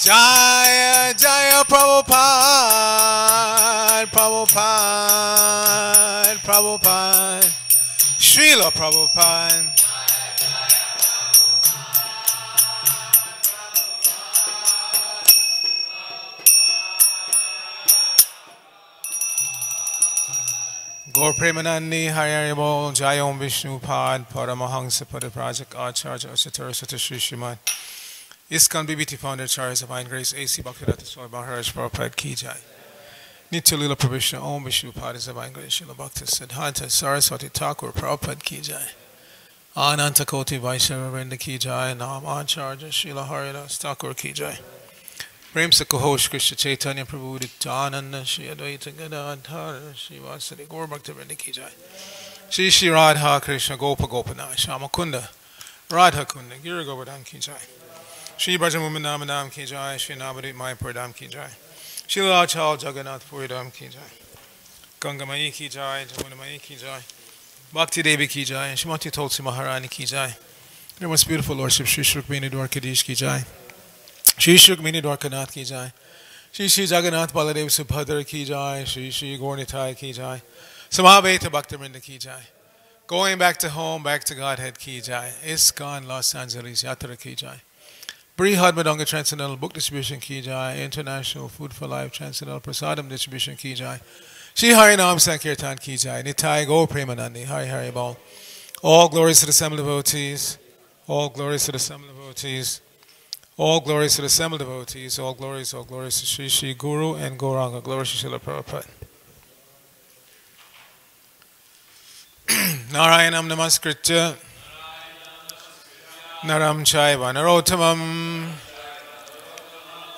Jaya Jaya Prabhupada, Prabhupada, Prabhupada, Srila Prabhupada. Gaur Premanandi Hari Hari Bol Jai Om Vishnu Pad Paramahansa Padaprajak Acharya Asatara Sata Shri Shrimad ISKCON BBT Founder Charles Divine Grace A.C. Bhaktivedanta Swami Maharaj Prabhupada Ki Jai Nitya Lila Prabhishna Om Vishnu Pad Divine Grace Srila Bhakti Siddhanta Saraswati Thakur Prabhupada Ki Jai Ananta Koti Vaishnava Vrinda Ki Jai Nam Acharya Srila Haridas Thakur Ki Jai Prem se Kahosh Krishna Chaitanya Prabhu Nityananda Shri Advaita Gadadhara Shri Vasari Gaur Bhaktivinoda Ki Jai Shri Shri Radha Krishna Gopa Gopana Shamakunda Radha Kunda Gira Govardhan Ki Jai Shri Brajamuman Namadam Ki Jai Shri Navadip Mayapurdam Ki Jai Shri Lachal Jagannath Puridam Ki Jai Ganga Mai Ki Jai Jamuna Mai Ki Jai Bhakti Devi Ki Jai Shrimati Tulsi Maharani Ki Jai Their most beautiful Lordship Shri Shrukmini Dwarkadish Ki Jai Shri Shrukmini Dwarkanath Ki Jai Shri Shri Jagannath Baladev Subhadra Ki Jai Shri Shri Gaurnitai Ki Jai Samaveta Bhaktivinoda Ki Jai Going back to home, back to Godhead Ki Jai ISKCON Los Angeles Yatra Ki Jai Brihad Madanga Transcendental Book Distribution Ki Jai International Food for Life Transcendental Prasadam Distribution Ki Jai Shri Harinam Sankirtan Ki Jai Nitai Gaur Premanandi Hari Hari Bol All glories to the assembled devotees All glories to the assembled devotees All glories to the assembled devotees, all glories to Shri Shri Guru and Gauranga. Glories to Srila Prabhupada. Narayanam Namaskritya Naram Chaiva Narottamam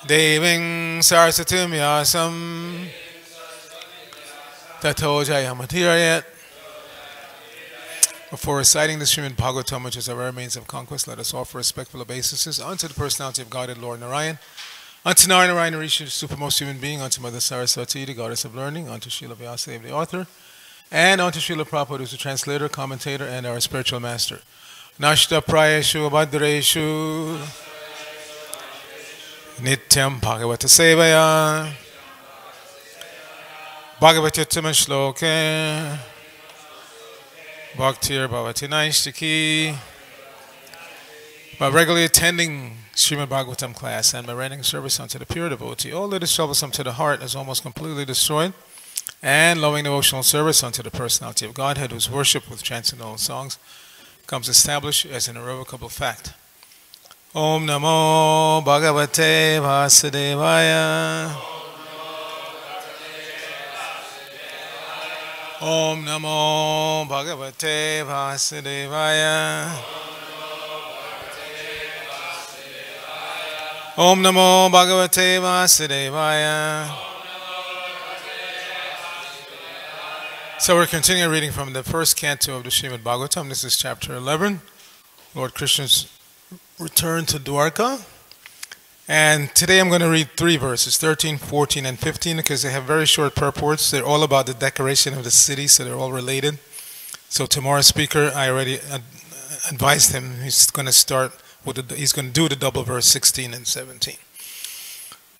Deving Saraswatim Yasam Tato Jayamatirayat. Before reciting the Srimad Bhagavatam, which is our very means of conquest, let us offer respectful obeisances unto the personality of Godhead Lord Narayan, unto Narayana Rishi, the supermost human being, unto Mother Saraswati, the goddess of learning, unto Srila Vyasadeva, the author, and unto Srila Prabhupada, who is the translator, commentator, and our spiritual master. Nashta Prayeshu Abhadreshu Nityam Bhagavata Sevaya Bhagavatittama Shloke Bhaktir Bhavati Naishtaki. By regularly attending Srimad Bhagavatam class and by rendering service unto the pure devotee, all that is troublesome to the heart is almost completely destroyed, and loving devotional service unto the personality of Godhead, whose worship with transcendental songs comes established as an irrevocable fact. Om Namo Bhagavate Vasudevaya. Om Namo Bhagavate Vasudevaya. Om Namo Bhagavate Vasudevaya. So we're continuing reading from the first canto of the Srimad Bhagavatam. This is chapter 11, Lord Krishna's return to Dwarka. And today I'm going to read 3 verses, 13, 14, and 15, because they have very short purports. They're all about the decoration of the city, so they're all related. So tomorrow's speaker, I already advised him, he's going to start with he's going to do the double verse 16 and 17.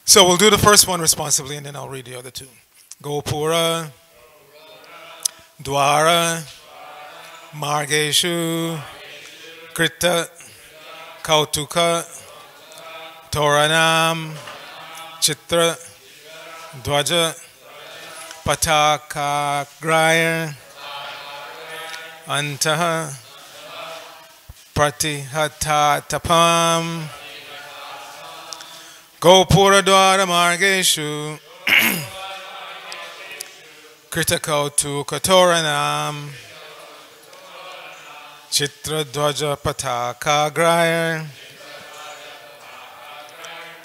So we'll do the first one responsively, and then I'll read the other 2. Gopura, Dwara, Margeshu, Krita, Kautuka, Toranam, Chitra, Dwaja, Pataka, Graya, Antaha, Pratihata Tapam, Gopura Dwara Margeshu, Kritakautu Katoranam, Chitra Dwaja Pataka Graya,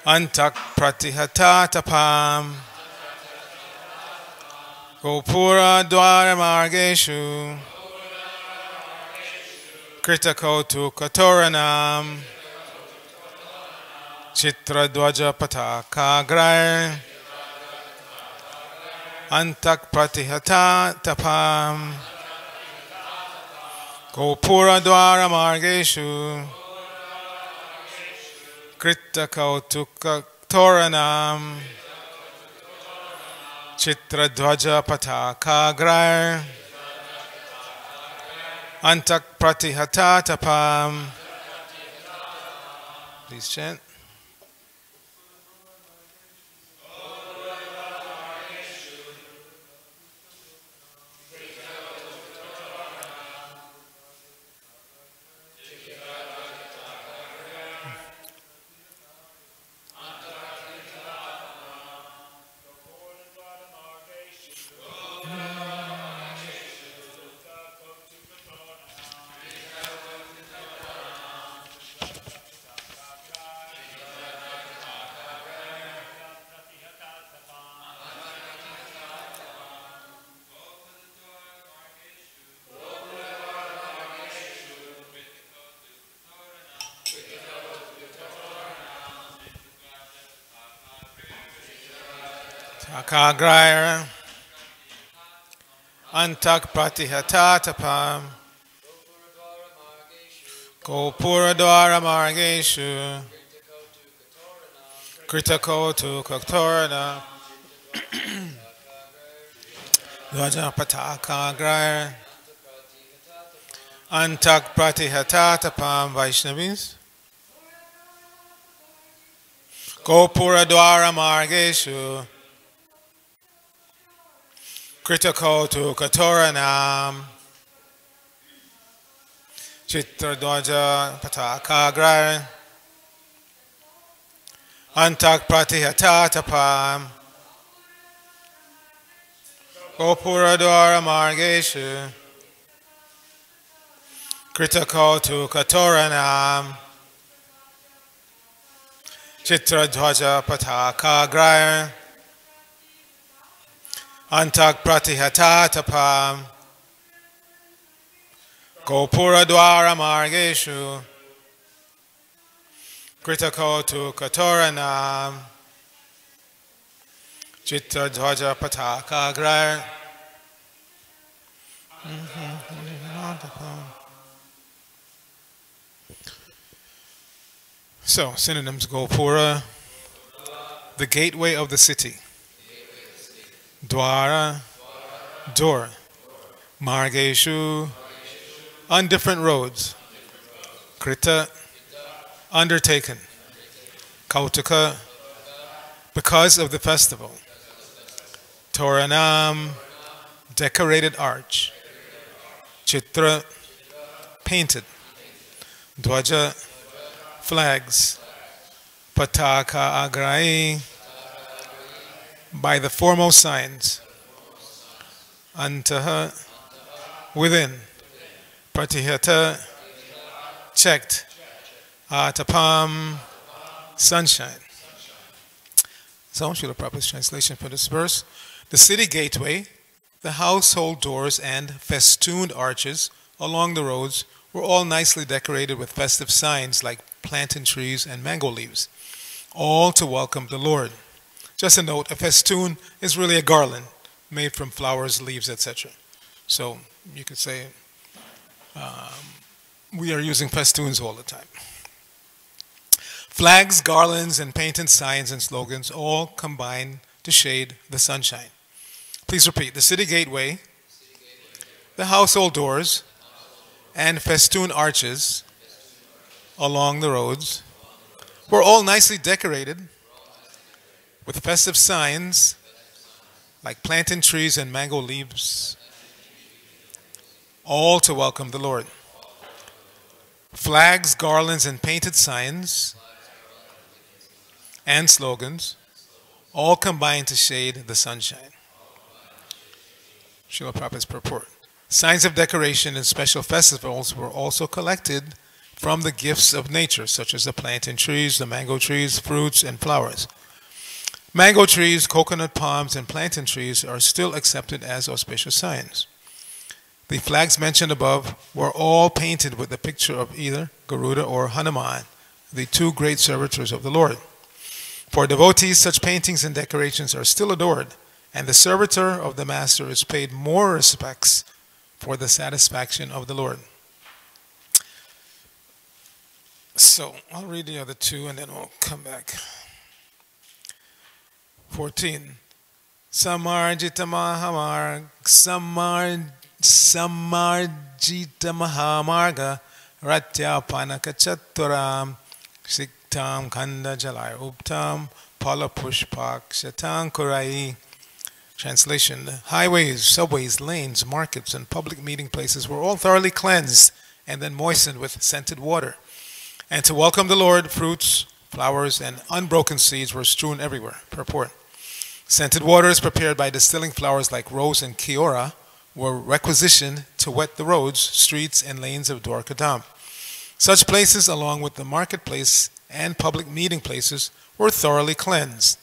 Antak Pratihata Tapam, Gopura Dwara Margeshu, Kritakotu Katoranam, Chitra Dwaja Pataka Graya, Antak Pratihata Tapam, Gopura Dwara Margeshu, Krita Kautuka Toranam Chitra Dwaja Patakagrar Antak Pratihatatapam. Please chant. Takagraya Antak Pratihatatapam Gopuradwara Margeshu Kritako to Kaktorana Dwaja Patakagraya Antak Pratihatatapam. Vaishnavis. Gopuradwara Margeshu Kritako to Katoranam Chitradwaja Patakagraya Antak Pratihatatapam Gopuradwara Margeshu Kritako to Katoranam Chitradwaja Patakagraya Antak Pratihatatapam Gopuradwara Margeshu Kritako to Katoranam Chitradwaja Patakagraya. So, synonyms: Gopura, the gateway of the city. Dwara, door. Margeshu, on different roads. Krita, undertaken. Kautaka, because of the festival. Toranam, decorated arch. Chitra, painted. Dwaja, flags. Pataka agrai, by the foremost signs. Antaha, within. Pratihata, checked. Atapam, sunshine. So, Srila Prabhupada's translation for this verse. The city gateway, the household doors and festooned arches along the roads were all nicely decorated with festive signs like plantain trees and mango leaves, all to welcome the Lord. Just a note, a festoon is really a garland made from flowers, leaves, etc. So you could say we are using festoons all the time. Flags, garlands, and painted signs and slogans all combine to shade the sunshine. Please repeat. The city gateway, the household doors, and festoon arches along the roads were all nicely decorated with festive signs like plantain trees and mango leaves, all to welcome the Lord. Flags, garlands, and painted signs and slogans all combine to shade the sunshine. Srila Prabhupada's purport. Signs of decoration in special festivals were also collected from the gifts of nature, such as the plantain trees, the mango trees, fruits, and flowers. Mango trees, coconut palms, and plantain trees are still accepted as auspicious signs. The flags mentioned above were all painted with the picture of either Garuda or Hanuman, the two great servitors of the Lord. For devotees, such paintings and decorations are still adored, and the servitor of the Master is paid more respects for the satisfaction of the Lord. So, I'll read the other two and then we'll come back. 14. Samarjita Mahamarga Ratya Panakachaturam Siktam Kanda Jalai Uptam Palapushpak Shatang Kurai. Translation: the highways, subways, lanes, markets, and public meeting places were all thoroughly cleansed and then moistened with scented water. And to welcome the Lord, fruits, flowers, and unbroken seeds were strewn everywhere. Purport: scented waters prepared by distilling flowers like rose and kiora were requisitioned to wet the roads, streets, and lanes of Dwarkadam. Such places, along with the marketplace and public meeting places, were thoroughly cleansed.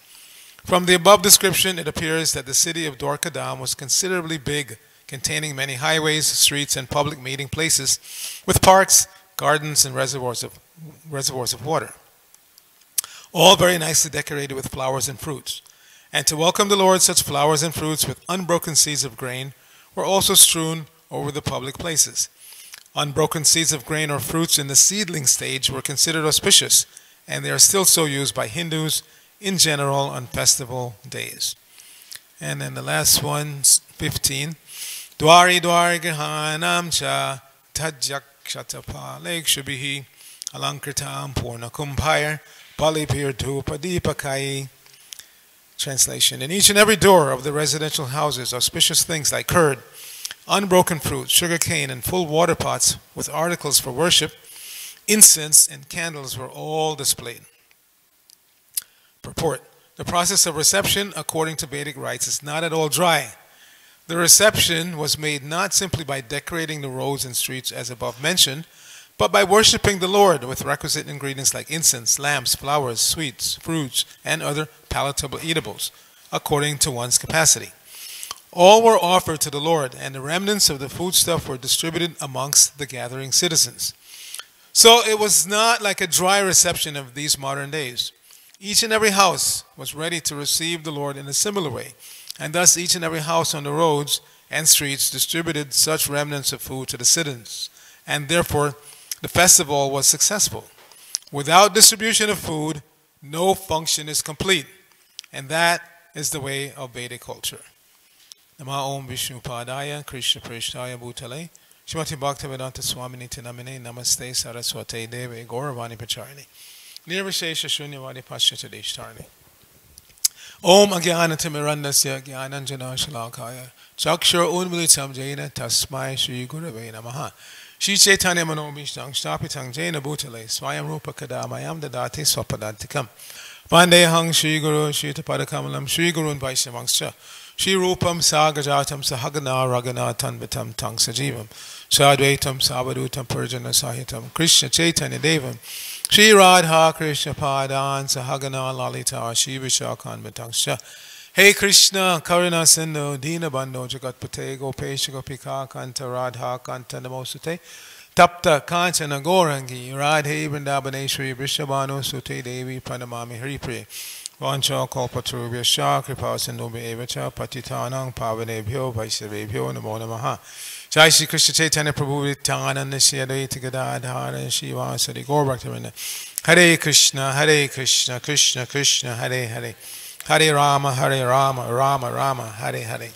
From the above description, it appears that the city of Dwarkadam was considerably big, containing many highways, streets, and public meeting places, with parks, gardens, and reservoirs of water, all very nicely decorated with flowers and fruits. And to welcome the Lord, such flowers and fruits with unbroken seeds of grain were also strewn over the public places. Unbroken seeds of grain or fruits in the seedling stage were considered auspicious, and they are still so used by Hindus in general on festival days. And then the last one, 15. Dwari Dwari Grihanam Cha Tajak Shatapalek Shubihi Alankritam Purna Kumbhayar Palipir Padipakai. Translation: in each and every door of the residential houses, auspicious things like curd, unbroken fruit, sugar cane, and full water pots with articles for worship, incense, and candles were all displayed. Purport: the process of reception, according to Vedic rites, is not at all dry. The reception was made not simply by decorating the roads and streets as above mentioned, but by worshiping the Lord with requisite ingredients like incense, lamps, flowers, sweets, fruits, and other palatable eatables, according to one's capacity. All were offered to the Lord, and the remnants of the foodstuff were distributed amongst the gathering citizens. So it was not like a dry reception of these modern days. Each and every house was ready to receive the Lord in a similar way, and thus each and every house on the roads and streets distributed such remnants of food to the citizens, and therefore the festival was successful. Without distribution of food, no function is complete, and that is the way of Vedic culture. Nama Om Vishnu Padaya Krishna Prishtaya Bhutale Shrimati Bhaktivedanta Swamini Tinamine Namaste Saraswate Deve Gauravani Pacharani Nirvishesha Shunyavadi Paschatadeshtarani. Om Agyanatimirandasya Gyananjana Shalakaya Chakshur Unmilitam Jaina Tasmai Shri Gurave Namaha Shri Chaitanya Manobhishtang Shtapitang Jaina Bhutale Swayam Rupa Kadamayam Dadati Swapadantikam Vandehang Shri Guru Shri Tapadakamalam Shri Gurun Vaishnavangscha Shri Rupam Sagajatam Sahagana Ragana Tanvitam Tang Sajivam Sadvaitam Savadutam Purjana Sahitam Krishna Chaitanya Devam Shri Radha Krishna Padan Sahagana Lalita Shri Vishakhan Vitangsha. Hey Krishna Karuna Sindhu Dina Bandho Jagatpate Gopesha Gopika Kanta Radha Kanta Namosute Tapta Kanchana Gorangi Radhe Vrindabaneshwari Vrishabhanu Sute Devi Pranamami Haripriya Vancha Kalpaturubhya Shah Kripa Sindhubhya Evacha Patitanang Pavanebhyo Vaisavebhyo Namo Namaha. Jai Shri Krishna Chaitanya Prabhu Nityananda Shri Advaita Gadadhara Shiva Sari Gaur Bhaktivinoda. Hare Krishna Krishna Krishna Hare Hare Hare Rama Rama Rama Hare Hare.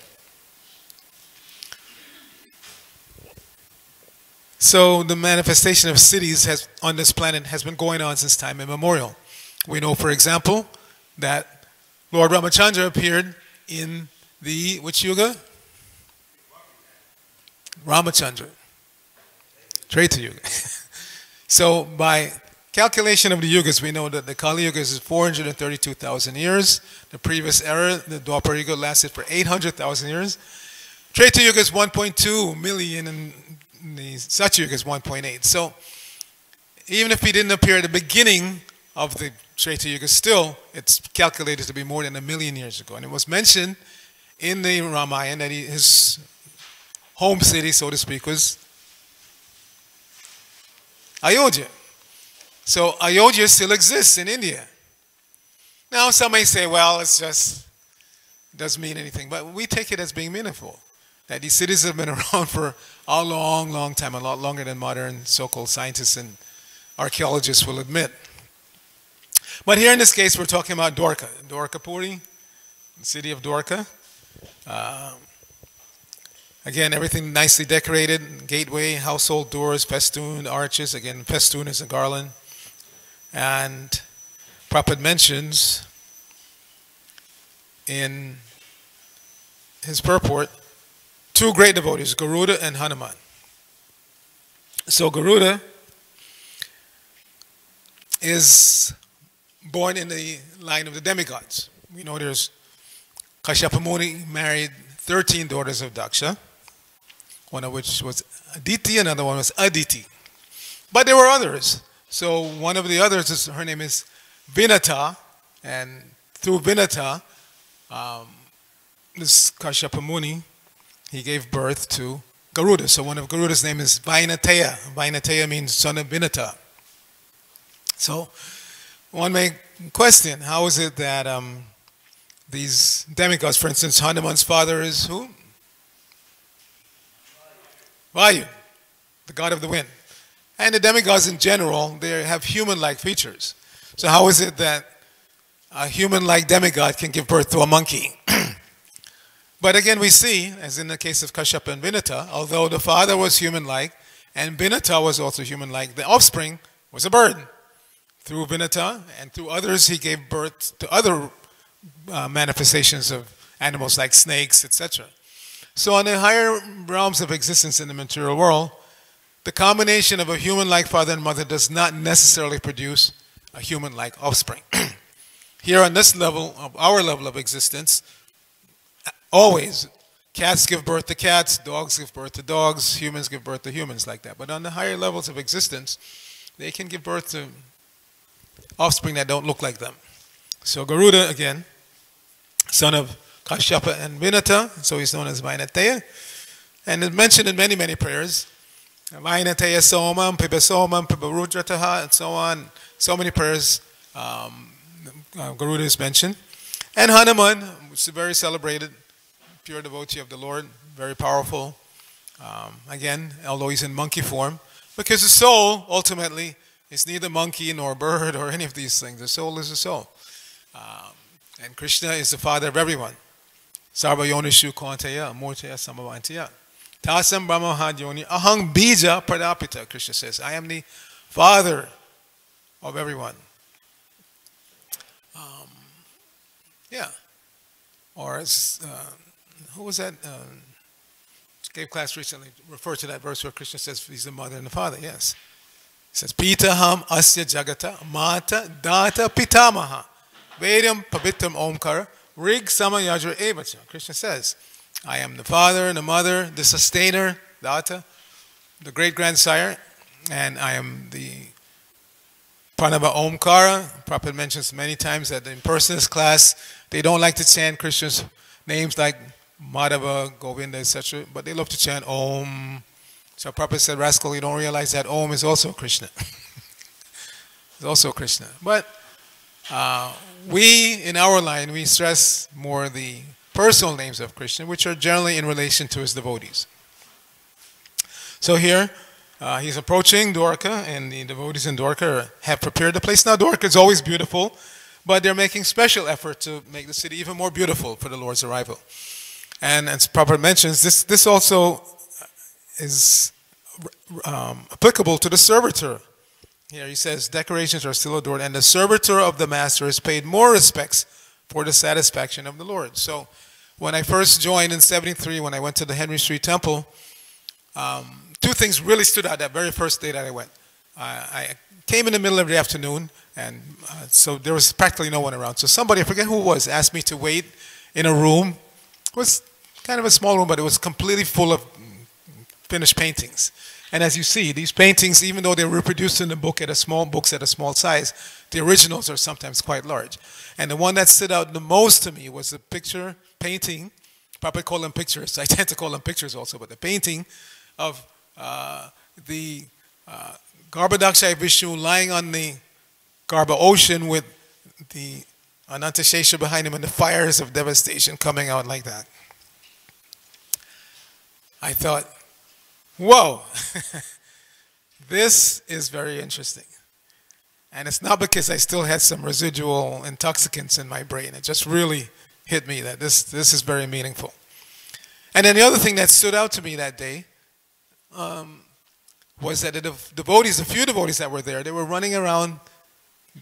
So the manifestation of cities on this planet has been going on since time immemorial. We know, for example, that Lord Ramachandra appeared in the, which yuga? Ramachandra. Treta Yuga. So by calculation of the yugas, we know that the Kali Yuga is 432,000 years. The previous era, the Dwapara Yuga, lasted for 800,000 years. Treta Yuga is 1.2 million and the Satya Yuga is 1.8. So even if he didn't appear at the beginning of the Treta Yuga, still it's calculated to be more than 1 million years ago. And it was mentioned in the Ramayana that his home city, so to speak, was Ayodhya. So Ayodhya still exists in India. Now some may say, well, it's just, it doesn't mean anything. But we take it as being meaningful. That these cities have been around for a long, long time, a lot longer than modern so-called scientists and archaeologists will admit. But here in this case, we're talking about Dwarka. Dwarka Puri, city of Dwarka. Uh, Again, everything nicely decorated. Gateway, household doors, festoon, arches. Again, festoon is a garland. And Prabhupada mentions in his purport two great devotees, Garuda and Hanuman. So Garuda is born in the line of the demigods. We know there's Kashyapa Muni married 13 daughters of Daksha, one of which was Aditi, another one was Aditi. But there were others. So one of the others, her name is Vinata, and through Vinata, this Kashyapa Muni, he gave birth to Garuda. So one of Garuda's name is Vainateya. Vainateya means son of Vinata. So one may question, how is it that these demigods, for instance, Hanuman's father is who? Vayu, the god of the wind. And the demigods in general, they have human-like features. So how is it that a human-like demigod can give birth to a monkey? But again, we see, as in the case of Kashyapa and Vinata, although the father was human-like and Vinata was also human-like, the offspring was a bird. Through Vinata and through others, he gave birth to other manifestations of animals like snakes, etc. So on the higher realms of existence in the material world, the combination of a human-like father and mother does not necessarily produce a human-like offspring. Here on this level, of our level of existence, always cats give birth to cats, dogs give birth to dogs, humans give birth to humans, like that. But on the higher levels of existence, they can give birth to offspring that don't look like them. So Garuda, again, son of Kashyapa and Vinata, so he's known as Vainateya. And it's mentioned in many, many prayers. Vainateya Somam, Piba Somam, Piba Rudrataha, and so on. So many prayers Garuda is mentioned. And Hanuman, which is a very celebrated, pure devotee of the Lord, very powerful. Again, although he's in monkey form, because the soul, ultimately, is neither monkey nor bird or any of these things. The soul is the soul. And Krishna is the father of everyone. Sarva Yonishu Kaunteya Amurteya Samavantaya. Tasam Brahma Yoni Ahang Bija Pradapita, Krishna says. I am the father of everyone. Yeah. Or as, who was that? Gave class recently, referred to that verse where Krishna says he's the mother and the father. Yes. He says, Pita ham asya jagata mata data pitamaha. Vedam pavitram omkara rig samayajra evacha. Krishna says, I am the father and the mother, the sustainer, data, the great-grandsire, and I am the Pranava Omkara. Prabhupada mentions many times that in person's class, they don't like to chant Krishna's names like Madhava, Govinda, etc., but they love to chant Om. So Prabhupada said, rascal, you don't realize that Om is also Krishna. It's also Krishna. But we, in our line, we stress more the personal names of Krishna, which are generally in relation to his devotees. So here, he's approaching Dwarka, and the devotees in Dwarka have prepared the place. Now, Dwarka is always beautiful, but they're making special effort to make the city even more beautiful for the Lord's arrival. And as Prabhupada mentions, this also is applicable to the servitor. Here he says, decorations are still adored, and the servitor of the master is paid more respects for the satisfaction of the Lord. So when I first joined in '73, when I went to the Henry Street Temple, two things really stood out that very first day that I went. I came in the middle of the afternoon, and so there was practically no one around. So somebody, I forget who it was, asked me to wait in a room. It was kind of a small room, but it was completely full of finished paintings. And as you see, these paintings, even though they're reproduced in the book at a small size, the originals are sometimes quite large. And the one that stood out the most to me was the picture, painting, probably call them pictures, I tend to call them pictures also, but the painting of the Garbhodakshaya Vishnu lying on the Garbha ocean with the Anantashesha behind him and the fires of devastation coming out like that. I thought, whoa, this is very interesting. And it's not because I still had some residual intoxicants in my brain. It just really hit me that this is very meaningful. And then the other thing that stood out to me that day was that the devotees, the few devotees that were there, they were running around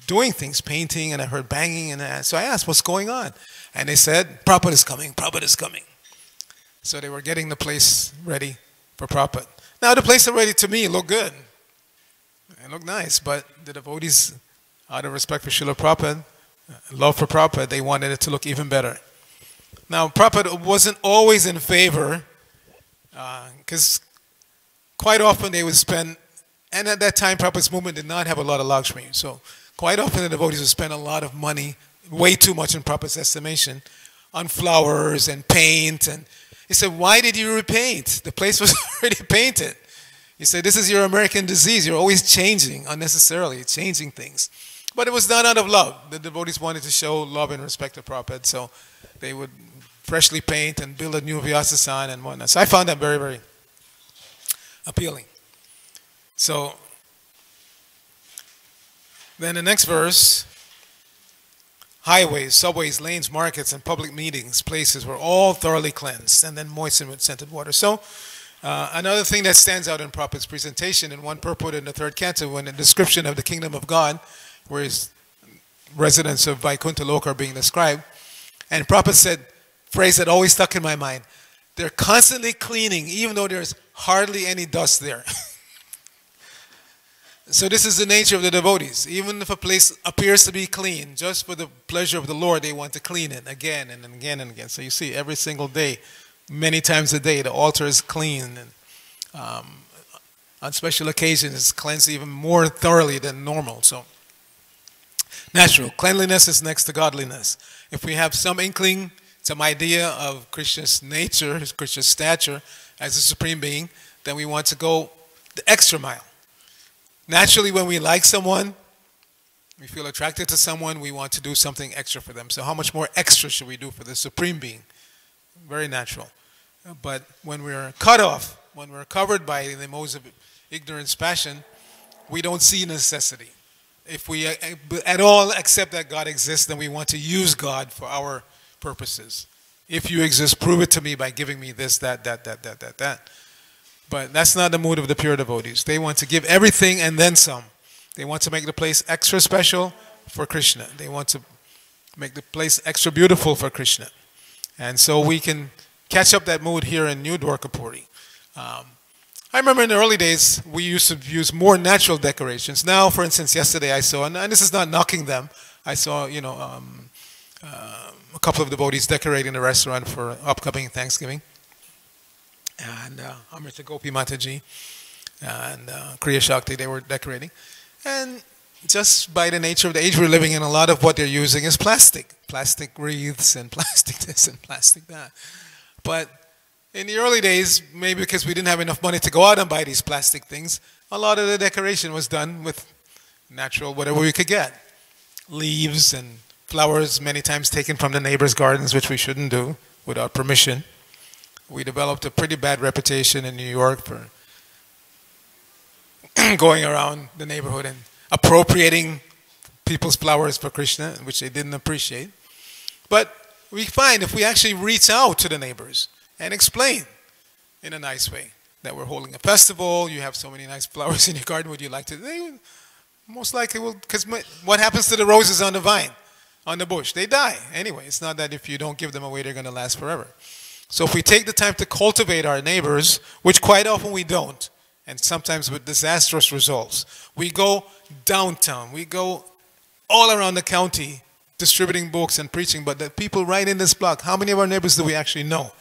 doing things, painting, and I heard banging, and so I asked, what's going on? And they said, Prabhupada is coming, Prabhupada is coming. So they were getting the place ready for Prabhupada. Now the place already, to me, looked good. It looked nice, but the devotees, out of respect for Srila Prabhupada, love for Prabhupada, they wanted it to look even better. Now Prabhupada wasn't always in favor, because quite often they would spend, and at that time Prabhupada's movement did not have a lot of Lakshmi, so quite often the devotees would spend a lot of money, way too much in Prabhupada's estimation, on flowers and paint. And he said, why did you repaint? The place was already painted. He said, this is your American disease. You're always changing, unnecessarily, changing things. But it was done out of love. The devotees wanted to show love and respect to Prabhupada, so they would freshly paint and build a new Vyasasan and whatnot. So I found that very, very appealing. So then the next verse, highways, subways, lanes, markets, and public meetings, places were all thoroughly cleansed and then moistened with scented water. So another thing that stands out in Prabhupada's presentation in one purport in the third canto, when the description of the kingdom of God, where his residents of Vaikuntha Loka are being described, and Prabhupada said, phrase that always stuck in my mind, they're constantly cleaning even though there's hardly any dust there. So this is the nature of the devotees. Even if a place appears to be clean, just for the pleasure of the Lord, they want to clean it again and again and again. So you see, every single day, many times a day, the altar is clean. And on special occasions, it's cleansed even more thoroughly than normal. So natural. Cleanliness is next to godliness. If we have some inkling, some idea of Krishna's nature, Krishna's stature as a supreme being, then we want to go the extra mile. Naturally, when we like someone, we feel attracted to someone, we want to do something extra for them. So how much more extra should we do for the Supreme Being? Very natural. But when we're cut off, when we're covered by the modes of ignorance, passion, we don't see necessity. If we at all accept that God exists, then we want to use God for our purposes. If you exist, prove it to me by giving me this, that. But that's not the mood of the pure devotees. They want to give everything and then some. They want to make the place extra special for Krishna. They want to make the place extra beautiful for Krishna. And so we can catch up that mood here in New Dwarkapuri. I remember in the early days, we used to use more natural decorations. Now, for instance, yesterday I saw, and this is not knocking them, I saw, a couple of devotees decorating the restaurant for upcoming Thanksgiving. And Amrita Gopi Mataji and Kriya Shakti, they were decorating. And just by the nature of the age we're living in, a lot of what they're using is plastic. Plastic wreaths and plastic this and plastic that. But in the early days, maybe because we didn't have enough money to go out and buy these plastic things, a lot of the decoration was done with natural, whatever we could get. Leaves and flowers, many times taken from the neighbors' gardens, which we shouldn't do without permission. We developed a pretty bad reputation in New York for going around the neighborhood and appropriating people's flowers for Krishna, which they didn't appreciate. But we find if we actually reach out to the neighbors and explain in a nice way that we're holding a festival, you have so many nice flowers in your garden, would you like to? They most likely will, because what happens to the roses on the vine, on the bush? They die anyway. It's not that if you don't give them away, they're going to last forever. So if we take the time to cultivate our neighbors, which quite often we don't, and sometimes with disastrous results, we go downtown, we go all around the county distributing books and preaching, but the people right in this block, how many of our neighbors do we actually know?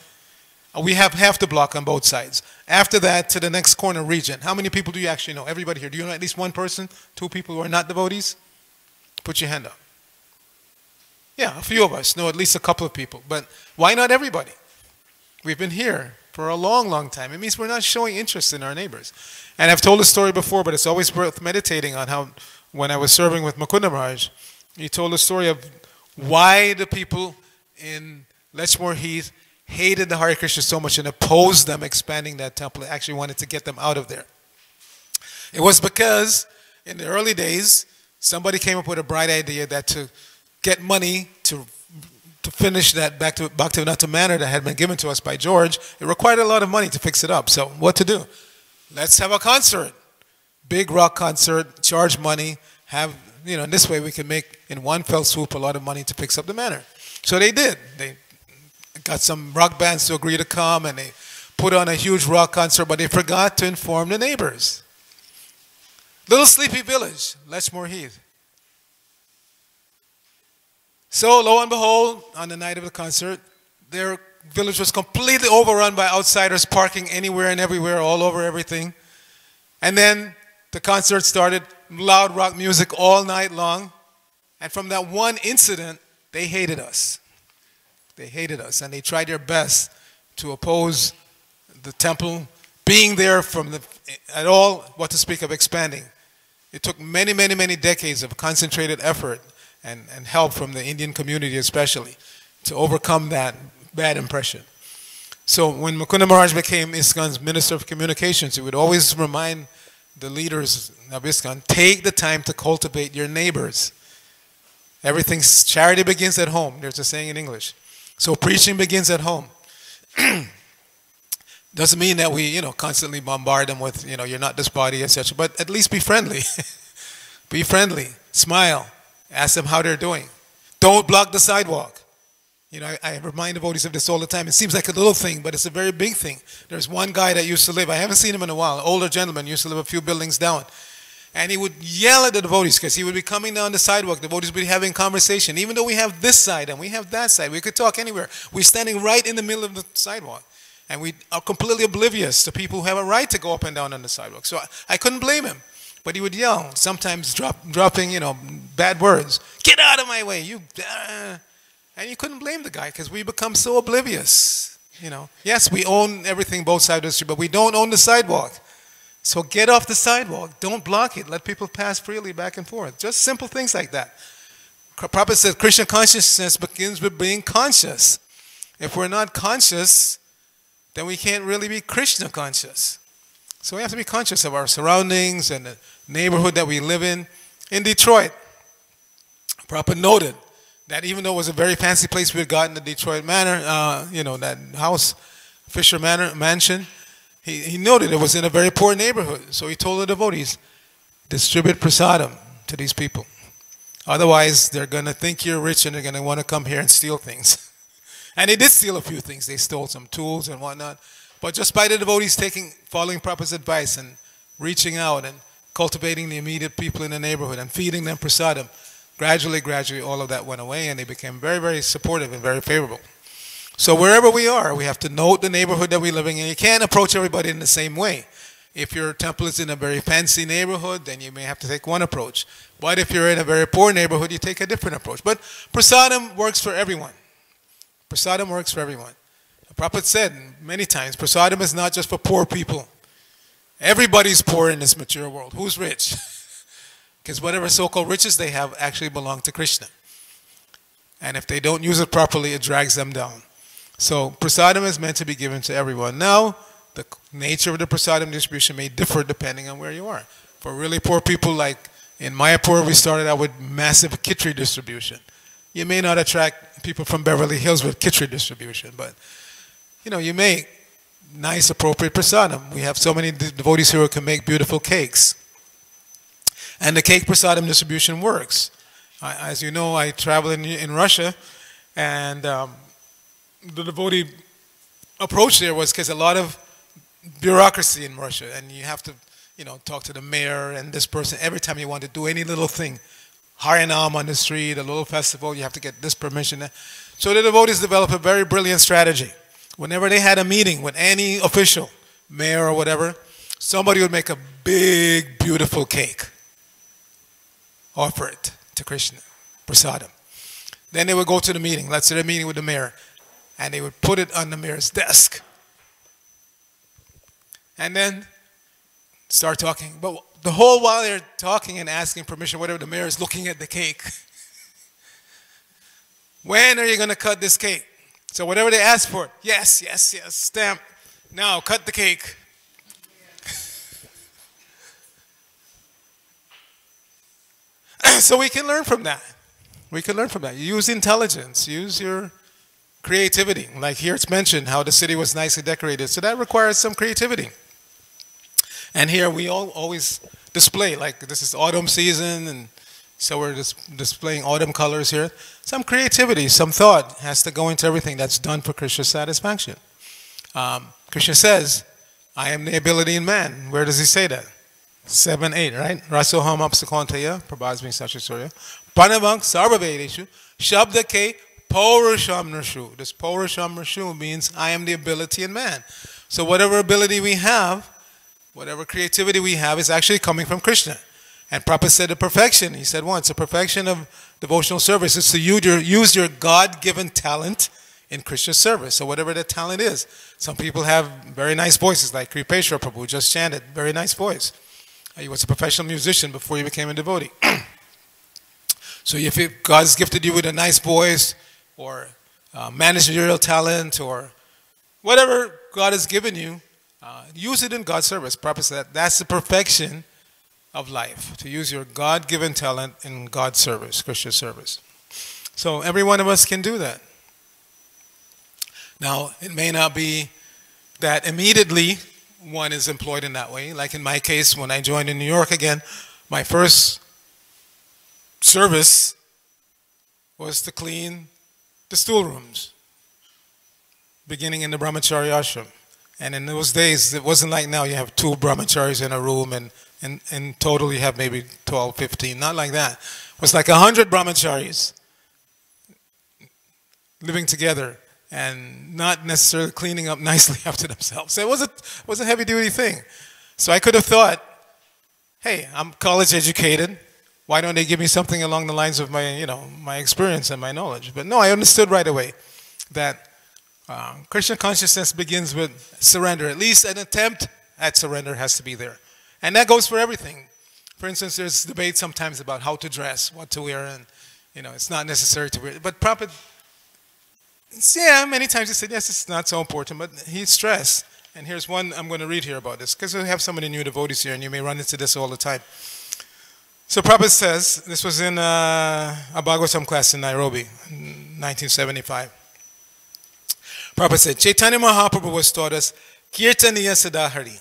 We have half the block on both sides. After that, to the next corner region, how many people do you actually know? Everybody here, do you know at least one person, two people who are not devotees? Put your hand up. Yeah, a few of us know at least a couple of people, but why not everybody? We've been here for a long, long time. It means we're not showing interest in our neighbors. And I've told the story before, but it's always worth meditating on how, when I was serving with Mukunda Maharaj, he told the story of why the people in Lechmore Heath hated the Hare Krishna so much and opposed them expanding that temple. They actually wanted to get them out of there. It was because in the early days, somebody came up with a bright idea that to get money to finish that Bhaktivinoda manor that had been given to us by George, it required a lot of money to fix it up. So what to do? Let's have a concert. Big rock concert, charge money, have, in this way we can make in one fell swoop a lot of money to fix up the manor. So they did. They got some rock bands to agree to come, and they put on a huge rock concert, but they forgot to inform the neighbors. Little sleepy village, Lechmore Heath. So lo and behold, on the night of the concert, their village was completely overrun by outsiders parking anywhere and everywhere, all over everything. And then the concert started, loud rock music all night long. And from that one incident, they hated us. They hated us, and they tried their best to oppose the temple being there at all, what to speak of expanding. It took many, many, many decades of concentrated effort and help from the Indian community especially to overcome that bad impression. So when Mukunda Maharaj became ISKCON's Minister of Communications, he would always remind the leaders of ISKCON, take the time to cultivate your neighbors. Charity begins at home. There's a saying in English. So preaching begins at home. Doesn't mean that we, constantly bombard them with, you're not this body, etc. But at least be friendly. Be friendly. Smile. Ask them how they're doing. Don't block the sidewalk. I remind devotees of this all the time. It seems like a little thing, but it's a very big thing. There's one guy that used to live, I haven't seen him in a while, an older gentleman, used to live a few buildings down. And he would yell at the devotees because he would be coming down the sidewalk. The devotees would be having conversation. Even though we have this side and we have that side, we could talk anywhere. We're standing right in the middle of the sidewalk. And we are completely oblivious to people who have a right to go up and down on the sidewalk. So I couldn't blame him. But he would yell, sometimes dropping, bad words. Get out of my way, you. And you couldn't blame the guy because we become so oblivious. Yes, we own everything both sides of the street, but we don't own the sidewalk. So get off the sidewalk. Don't block it. Let people pass freely back and forth. Just simple things like that. Prabhupada says Krishna consciousness begins with being conscious. If we're not conscious, then we can't really be Krishna conscious. So we have to be conscious of our surroundings and the neighborhood that we live in. In Detroit, Prabhupada noted that even though it was a very fancy place we had gotten, the Detroit Manor, that house, Fisher Mansion, he noted it was in a very poor neighborhood. So he told the devotees, distribute prasadam to these people. Otherwise, they're going to think you're rich and they're going to want to come here and steal things. And they did steal a few things. They stole some tools and whatnot. But just by the devotees following Prabhupada's advice and reaching out and cultivating the immediate people in the neighborhood and feeding them prasadam, gradually, all of that went away and they became very, very supportive and very favorable. So wherever we are, we have to note the neighborhood that we're living in. You can't approach everybody in the same way. If your temple is in a very fancy neighborhood, then you may have to take one approach. But if you're in a very poor neighborhood, you take a different approach. But prasadam works for everyone. Prasadam works for everyone. The Prabhupada said many times, prasadam is not just for poor people. Everybody's poor in this material world. Who's rich? Because whatever so-called riches they have actually belong to Krishna. And if they don't use it properly, it drags them down. So prasadam is meant to be given to everyone. Now, the nature of the prasadam distribution may differ depending on where you are. For really poor people, like in Mayapur, we started out with massive khichdi distribution. You may not attract people from Beverly Hills with khichdi distribution, but you make nice, appropriate prasadam. We have so many devotees here who can make beautiful cakes. And the cake prasadam distribution works. As you know, I travel in Russia, and the devotee approach there was because a lot of bureaucracy in Russia, and you have to, talk to the mayor and this person every time you want to do any little thing. Harinam on the street, a little festival, you have to get this permission. So the devotees developed a very brilliant strategy. Whenever they had a meeting with any official, mayor or whatever, somebody would make a big, beautiful cake. Offer it to Krishna, prasadam. Then they would go to the meeting, let's say they're meeting with the mayor, and they would put it on the mayor's desk. And then start talking. But the whole while they're talking and asking permission, whatever, the mayor is looking at the cake. When are you going to cut this cake? So whatever they ask for, yes, stamp. Now cut the cake. So we can learn from that. We can learn from that. Use intelligence. Use your creativity. Like here it's mentioned how the city was nicely decorated. So that requires some creativity. And here we always display, like this is autumn season, and so we're just displaying autumn colors here. Some creativity, some thought has to go into everything that's done for Krishna's satisfaction. Krishna says, I am the ability in man. Where does he say that? 7-8, right? Rasoham apsakontaya, prabhasmi sachasurya. Pranavang sarvavedeshu, shabdake paurusham nashu. This paurusham nashu means I am the ability in man. So whatever ability we have, whatever creativity we have is actually coming from Krishna. And Prabhupada said the perfection, he said once, the perfection of devotional service is to use your God-given talent in Krishna's service. So whatever that talent is. Some people have very nice voices, like Arcita Prabhu just chanted, very nice voice. He was a professional musician before he became a devotee. So if God's gifted you with a nice voice, or managerial talent, or whatever God has given you, use it in God's service. Prabhupada said that's the perfection of life, to use your God-given talent in God's service, Krishna's service. So every one of us can do that. Now, it may not be that immediately one is employed in that way. Like in my case, when I joined in New York again, my first service was to clean the stoolrooms, beginning in the Brahmachari ashram. And in those days, it wasn't like now you have 2 brahmacharis in a room and total you have maybe 12, 15. Not like that. It was like 100 brahmacharis living together and not necessarily cleaning up nicely after themselves. So it was a heavy-duty thing. So I could have thought, hey, I'm college educated. Why don't they give me something along the lines of my, my experience and my knowledge? But no, I understood right away that Krishna consciousness begins with surrender. At least an attempt at surrender has to be there. And that goes for everything. For instance, there's debate sometimes about how to dress, what to wear, and it's not necessary to wear. But Prabhupada, many times he said, yes, it's not so important, but he stressed. And here's one I'm going to read here about this, because we have so many new devotees here, and you may run into this all the time. So Prabhupada says, this was in a Bhagavatam class in Nairobi, 1975. Prabhupada said, Chaitanya Mahaprabhu was taught us, Kirtaniya Sadahari.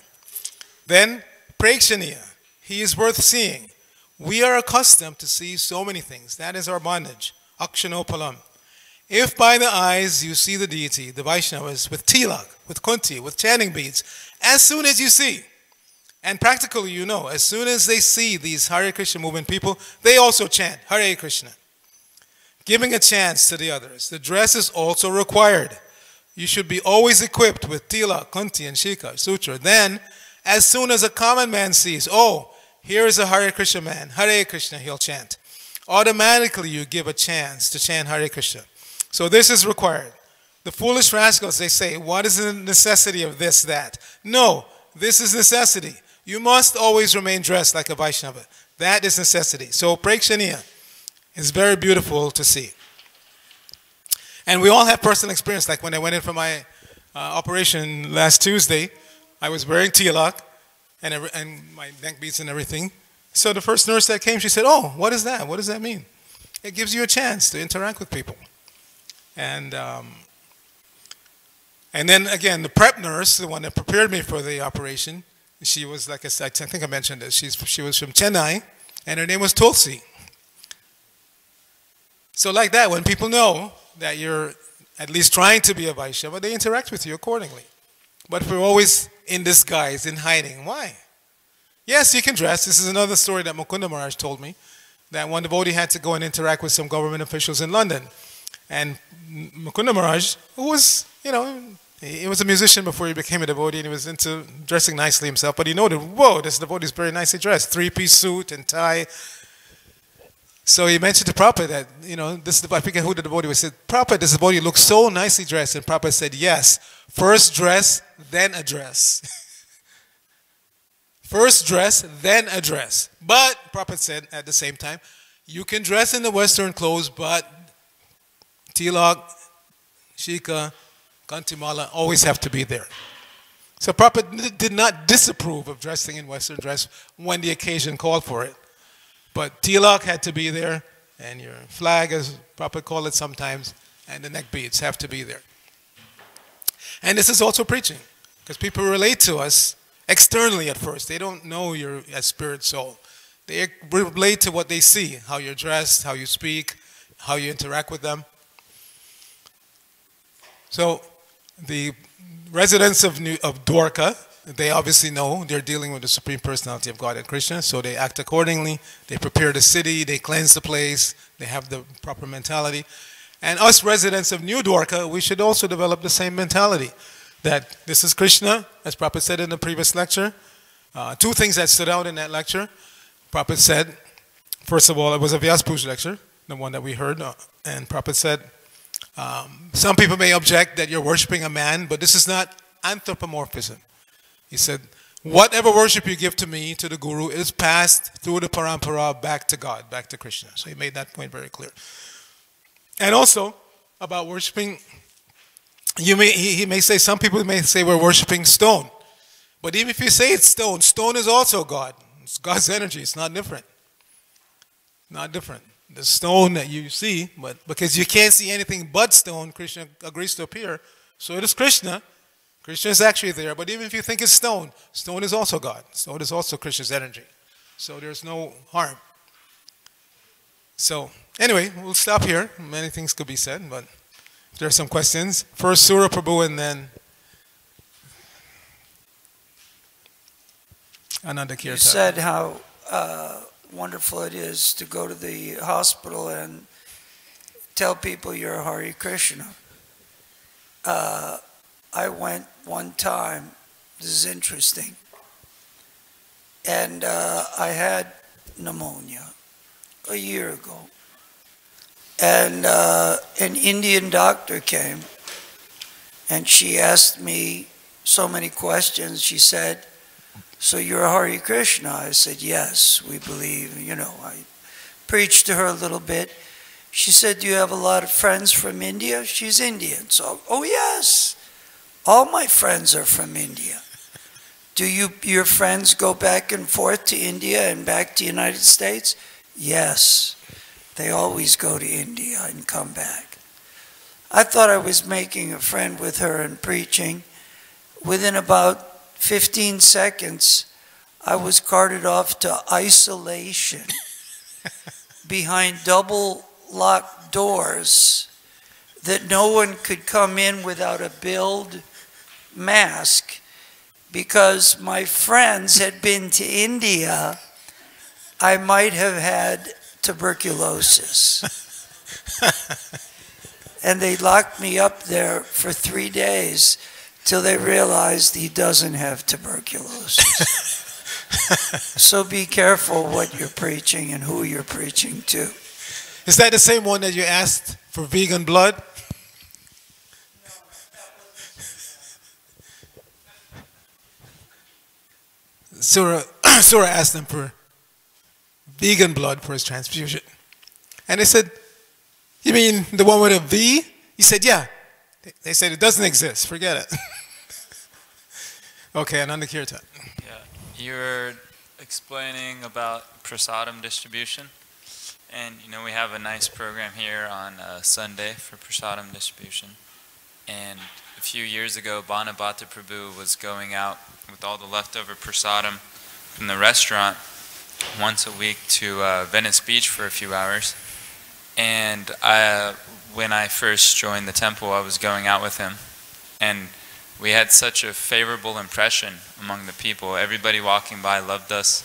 Then, Prekshaniya, he is worth seeing. We are accustomed to see so many things. That is our bondage. Akshanopalam. If by the eyes you see the deity, the Vaishnavas, with tilak, with kunti, with chanting beads, as soon as you see, and practically as soon as they see these Hare Krishna movement people, they also chant Hare Krishna, giving a chance to the others. The dress is also required. You should be always equipped with tilak, kunti, and shika, sutra. Then, as soon as a common man sees, oh, here is a Hare Krishna man, Hare Krishna, he'll chant. Automatically you give a chance to chant Hare Krishna. So this is required. The foolish rascals, they say, what is the necessity of this, that? No, this is necessity. You must always remain dressed like a Vaishnava. That is necessity. So Prekshaniya is very beautiful to see. And we all have personal experience. Like when I went in for my operation last Tuesday, I was wearing tilak and my neck beads and everything. So the first nurse that came, she said, oh, what is that? What does that mean? It gives you a chance to interact with people. And then again, the prep nurse, the one that prepared me for the operation, she was, like I said, I think I mentioned this, she was from Chennai, and her name was Tulsi. So like that, when people know that you're at least trying to be a Vaishnava, they interact with you accordingly. But if we're always in disguise, in hiding, why? Yes, you can dress. This is another story that Mukunda Maharaj told me, that one devotee had to go and interact with some government officials in London. And Mukunda Maharaj, who was, he was a musician before he became a devotee, and he was into dressing nicely himself, but he noted, whoa, this devotee is very nicely dressed, 3-piece suit and tie. So he mentioned to Prabhupada that, I forget who the devotee was, said, Prabhupada, this devotee looks so nicely dressed. And Prabhupada said, yes, first dress, then address. First dress, then address. But, Prabhupada said at the same time, you can dress in the Western clothes, but tilak, shika, kantimala always have to be there. So Prabhupada did not disapprove of dressing in Western dress when the occasion called for it. But tilak had to be there, and your flag, as Prabhupada called it sometimes, and the neck beads have to be there. And this is also preaching, because people relate to us externally at first. They don't know you're a spirit soul. They relate to what they see, how you're dressed, how you speak, how you interact with them. So the residents of Dwarka, they obviously know they're dealing with the Supreme Personality of God and Krishna, so they act accordingly. They prepare the city, they cleanse the place, they have the proper mentality. And us residents of New Dwarka, we should also develop the same mentality, that this is Krishna, as Prabhupada said in the previous lecture. Two things that stood out in that lecture. Prabhupada said, first of all, it was a Vyas Puja lecture, the one that we heard, and Prabhupada said, some people may object that you're worshiping a man, but this is not anthropomorphism. He said, whatever worship you give to me, to the Guru, is passed through the parampara back to God, back to Krishna. So he made that point very clear. And also, about worshiping, he may say, some people may say we're worshiping stone. But even if you say it's stone, stone is also God. It's God's energy. It's not different. Not different. The stone that you see, but because you can't see anything but stone, Krishna agrees to appear. So it is Krishna. Krishna is actually there. But even if you think it's stone, stone is also God. Stone is also Krishna's energy. So there's no harm. So anyway, we'll stop here. Many things could be said, but if there are some questions. First Surya Prabhu and then Ananda Kirtan. You said how wonderful it is to go to the hospital and tell people you're Hare Krishna. I went one time, this is interesting, and I had pneumonia a year ago. And an Indian doctor came, and she asked me so many questions. She said, so you're Hare Krishna? I said, yes, we believe. You know, I preached to her a little bit. She said, do you have a lot of friends from India? She's Indian. So, oh yes, all my friends are from India. Do your friends go back and forth to India and back to the United States? Yes, they always go to India and come back. I thought I was making a friend with her and preaching. Within about 15 seconds, I was carted off to isolation behind double locked doors that no one could come in without a billed mask, because my friends had been to India. I might have had tuberculosis. And they locked me up there for 3 days till they realized he doesn't have tuberculosis. So be careful what you're preaching and who you're preaching to. Is that the same one that you asked for vegan blood? Surah asked them for vegan blood for his transfusion. And they said, you mean the one with a V? He said, yeah. They said it doesn't exist. Forget it. Okay, Ananda Kirtan. Yeah, you were explaining about prasadam distribution. And, you know, we have a nice program here on Sunday for prasadam distribution. And a few years ago, Arcita Prabhu was going out with all the leftover prasadam from the restaurant once a week to Venice Beach for a few hours. And when I first joined the temple, I was going out with him. And we had such a favorable impression among the people. Everybody walking by loved us.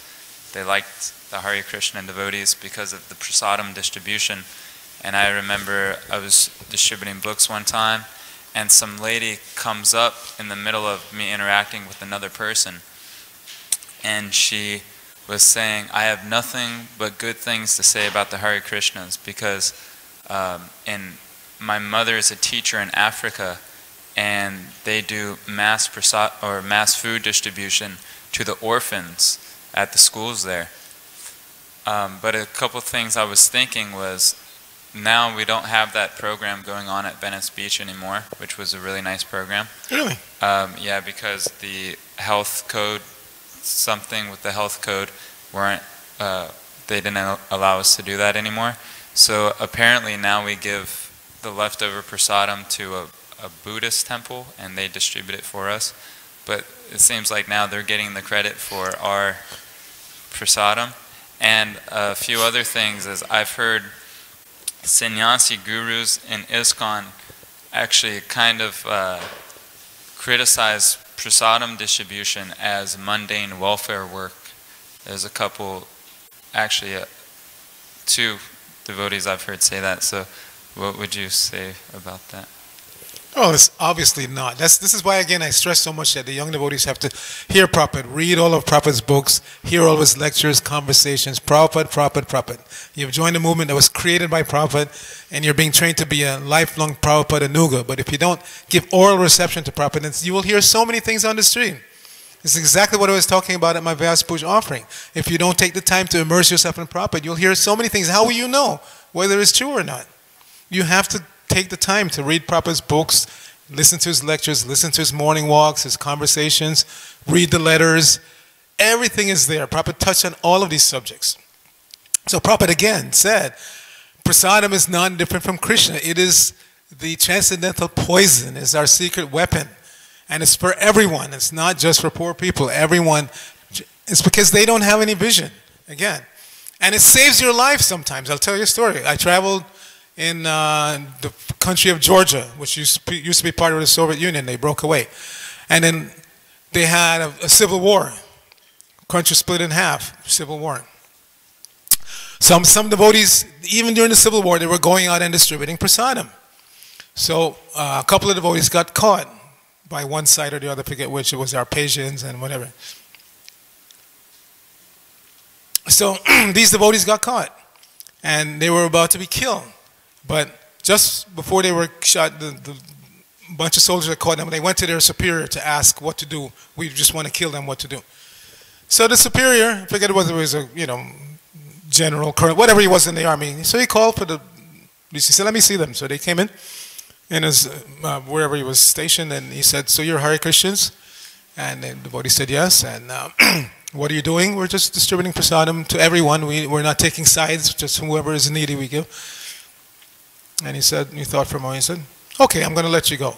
They liked the Hare Krishna devotees because of the prasadam distribution. And I remember I was distributing books one time, and some lady comes up in the middle of me interacting with another person. And she was saying, I have nothing but good things to say about the Hare Krishnas, because my mother is a teacher in Africa, and they do mass food distribution to the orphans at the schools there. But a couple things I was thinking was, now we don't have that program going on at Venice Beach anymore, which was a really nice program. Really? Yeah, because the health code, something with the health code, they didn't allow us to do that anymore. So apparently now we give the leftover prasadam to a Buddhist temple, and they distribute it for us. But it seems like now they're getting the credit for our prasadam. And a few other things is I've heard sannyasi gurus in ISKCON actually kind of criticize prasadam distribution as mundane welfare work. There's a couple, actually two devotees I've heard say that. So what would you say about that? Oh, it's obviously not. This is why, again, I stress so much that the young devotees have to hear Prabhupada, read all of Prabhupada's books, hear all of his lectures, conversations. Prabhupada. You've joined a movement that was created by Prabhupada, and you're being trained to be a lifelong Prabhupada Anuga. But if you don't give oral reception to Prabhupada, then you will hear so many things on the street. It's exactly what I was talking about at my Vyas Puja offering. If you don't take the time to immerse yourself in Prabhupada, you'll hear so many things. How will you know whether it's true or not? You have to take the time to read Prabhupada's books, listen to his lectures, listen to his morning walks, his conversations, read the letters. Everything is there. Prabhupada touched on all of these subjects. So Prabhupada again said, prasadam is not different from Krishna. It is the transcendental poison. It's our secret weapon. And it's for everyone. It's not just for poor people. Everyone. It's because they don't have any vision. Again. And it saves your life sometimes. I'll tell you a story. I traveled in the country of Georgia, which used to be part of the Soviet Union. They broke away. And then they had a civil war. Country split in half, civil war. Some devotees, even during the civil war, they were going out and distributing prasadam. So a couple of devotees got caught by one side or the other, I forget which. It was Arpesians and whatever. So these devotees got caught. And they were about to be killed. But just before they were shot, the bunch of soldiers that caught them, they went to their superior to ask what to do. We just want to kill them, what to do. So the superior, I forget whether it was a general, colonel, whatever he was in the army. So he called for the, he said, let me see them. So they came in his, wherever he was stationed, and he said, so you're Hare Krishnas? And the devotee said yes. And what are you doing? We're just distributing prasadam to everyone. We're not taking sides, just whoever is needy we give. And he said, he thought for a moment, he said, okay, I'm going to let you go.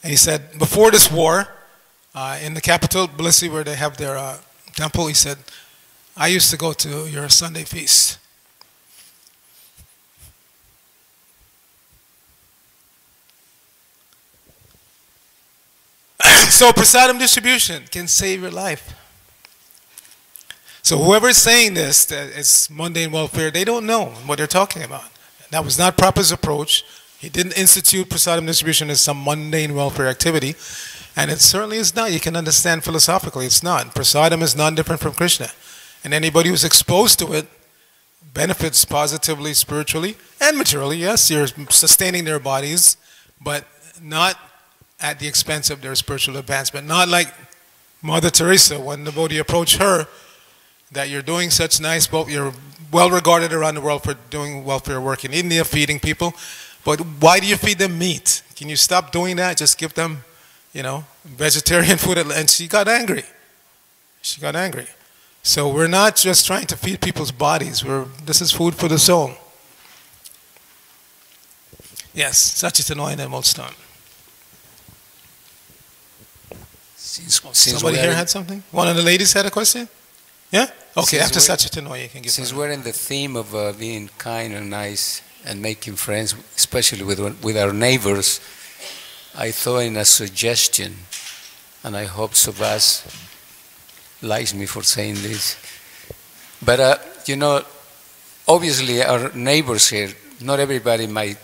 And he said, before this war, in the capital, Tbilisi, where they have their temple, he said, I used to go to your Sunday feast. So prasadam distribution can save your life. So whoever is saying this, that it's mundane welfare, they don't know what they're talking about. That was not Prabhupada's approach. He didn't institute prasadam distribution as some mundane welfare activity. And it certainly is not. You can understand philosophically, it's not. Prasadam is not different from Krishna. And anybody who's exposed to it benefits positively, spiritually, and materially. Yes, you're sustaining their bodies, but not at the expense of their spiritual advancement. Not like Mother Teresa, when the devotee approached her, that you're doing such nice, you're well regarded around the world for doing welfare work in India, feeding people. But why do you feed them meat? Can you stop doing that? Just give them, vegetarian food. And she got angry. She got angry. So we're not just trying to feed people's bodies. This is food for the soul. Yes, Sachitanoy and Molston. Somebody here had something? One of the ladies had a question? Yeah? Okay, after Sachitanoy you can give. Since we're in the theme of being kind and nice and making friends, especially with our neighbors, I thought in a suggestion, and I hope Subhas likes me for saying this. But, obviously our neighbors here, not everybody might,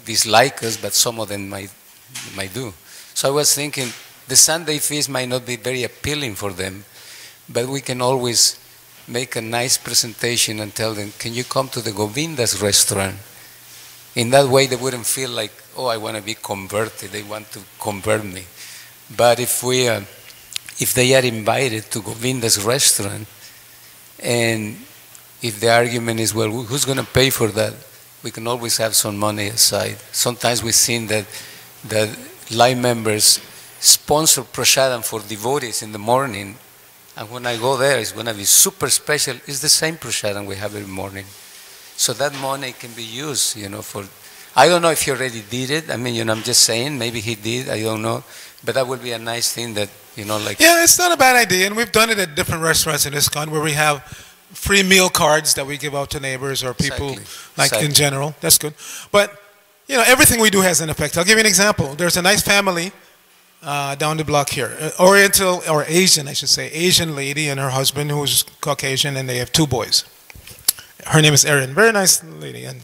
dislike us, but some of them might do. So I was thinking the Sunday feast might not be very appealing for them, but we can always make a nice presentation and tell them, can you come to the Govinda's restaurant? In that way, they wouldn't feel like, oh, I want to be converted. They want to convert me. But if they are invited to Govinda's restaurant, and if the argument is, well, who's going to pay for that? We can always have some money aside. Sometimes we've seen that live members sponsor prasadam for devotees in the morning, and when I go there, it's going to be super special. It's the same prasadam we have every morning. So that money can be used, for, I don't know if he already did it. I mean, I'm just saying, maybe he did, I don't know. But that would be a nice thing that, like. Yeah, it's not a bad idea. And we've done it at different restaurants in ISKCON where we have free meal cards that we give out to neighbors or people, Exactly. in general. That's good. But, everything we do has an effect. I'll give you an example. There's a nice family down the block here. Oriental, or Asian, I should say. Asian lady and her husband who's Caucasian, and they have 2 boys. Her name is Erin. Very nice lady. And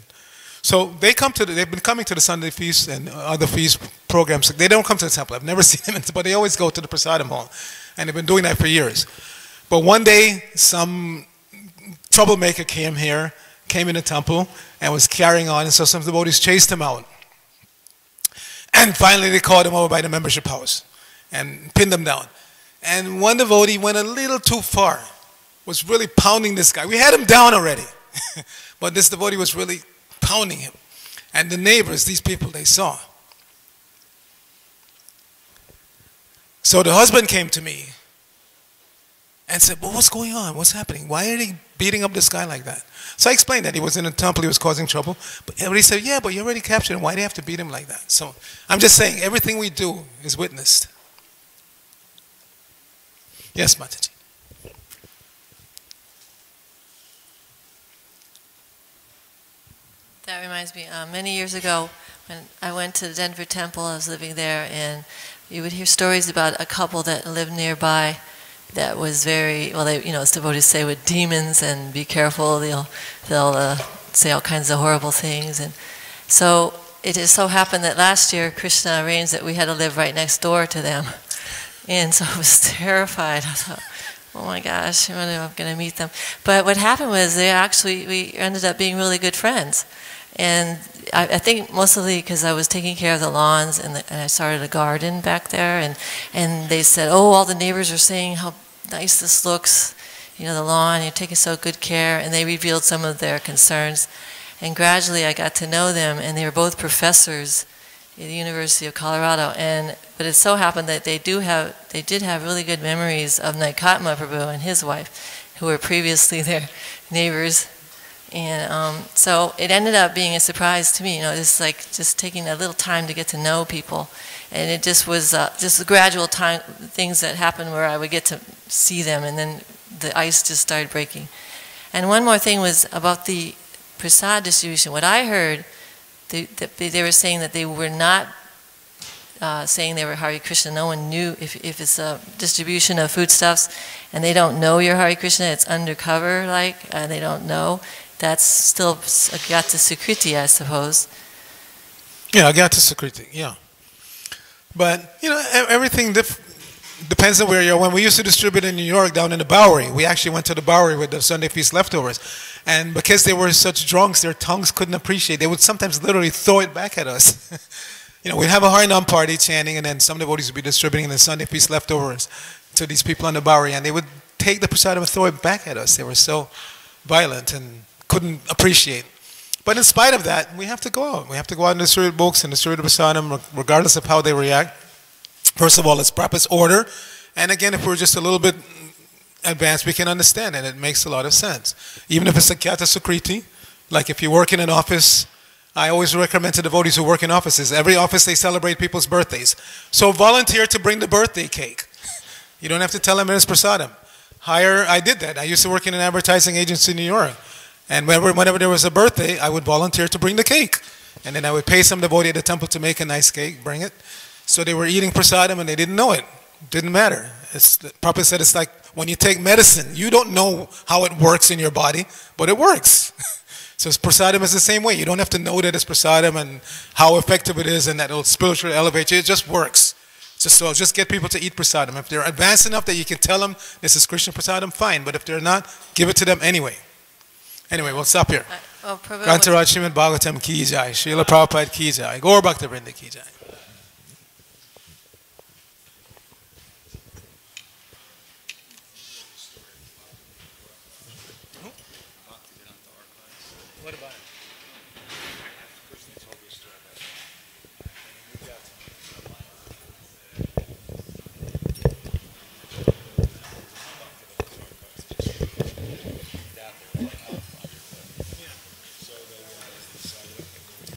so they've been coming to the Sunday feast and other feast programs. They don't come to the temple. I've never seen them, but they always go to the Prasadam hall. And they've been doing that for years. But one day, some troublemaker came in the temple and was carrying on, and so some devotees chased him out. And finally they called him over by the membership house and pinned him down. And one devotee went a little too far, was really pounding this guy. We had him down already, but this devotee was really pounding him. And the neighbors, these people, they saw. So the husband came to me and said, well, what's going on? What's happening? Why are they beating up this guy like that? So I explained that he was in a temple, he was causing trouble. But everybody said, yeah, but you already captured him. Why do they have to beat him like that? So I'm just saying, everything we do is witnessed. Yes, Mataji. That reminds me, many years ago, when I went to the Denver temple, I was living there, and you would hear stories about a couple that lived nearby that was very, well, they, as devotees say, with demons, and be careful, they'll say all kinds of horrible things. And so it just so happened that last year Krishna arranged that we had to live right next door to them. And so I was terrified. I thought, oh my gosh, I'm going to meet them. But what happened was we ended up being really good friends. And I think mostly because I was taking care of the lawns, and I started a garden back there, and they said, oh, all the neighbors are saying how nice this looks, the lawn, you're taking so good care, and they revealed some of their concerns. And gradually I got to know them, and they were both professors at the University of Colorado. But it so happened that they did have really good memories of Arcita Prabhu and his wife, who were previously their neighbors. And so it ended up being a surprise to me, it's like just taking a little time to get to know people. And it just was just gradual things that happened where I would get to see them, and then the ice just started breaking. And one more thing was about the prasad distribution. What I heard, they were saying that they were not saying they were Hare Krishna. No one knew if it's a distribution of foodstuffs and they don't know you're Hare Krishna, it's undercover, they don't know. That's still Agyata Sukriti, I suppose. Yeah, Agyata Sukriti, yeah. But, everything depends on where you are. When we used to distribute in New York down in the Bowery, we actually went to the Bowery with the Sunday Feast leftovers. And because they were such drunks, their tongues couldn't appreciate. They would sometimes literally throw it back at us. We'd have a Harinam party chanting, and then some devotees would be distributing the Sunday Feast leftovers to these people on the Bowery, and they would take the prasadam and throw it back at us. They were so violent and couldn't appreciate. But in spite of that, we have to go out. We have to go out and distribute books and distribute prasadam, regardless of how they react. First of all, let's practice order. And again, if we're just a little bit advanced, we can understand, and it makes a lot of sense. Even if it's Agyata Sukriti, like if you work in an office, I always recommend to devotees who work in offices, every office they celebrate people's birthdays. So volunteer to bring the birthday cake. You don't have to tell them it's prasadam. I did that. I used to work in an advertising agency in New York. And whenever there was a birthday, I would volunteer to bring the cake. And then I would pay some devotee at the temple to make a nice cake, bring it. So they were eating prasadam and they didn't know it. Didn't matter. Prabhupada said it's like when you take medicine, you don't know how it works in your body, but it works. So prasadam is the same way. You don't have to know that it's prasadam and how effective it is and that it will spiritually elevate you. It just works. Just get people to eat prasadam. If they're advanced enough that you can tell them this is Krishna prasadam, fine. But if they're not, give it to them anyway. Anyway, we'll stop here. Grantaraj Srimad Bhagavatam ki jai. Srila Prabhupada ki jai. Gaur Bhakta Vrinda ki jai.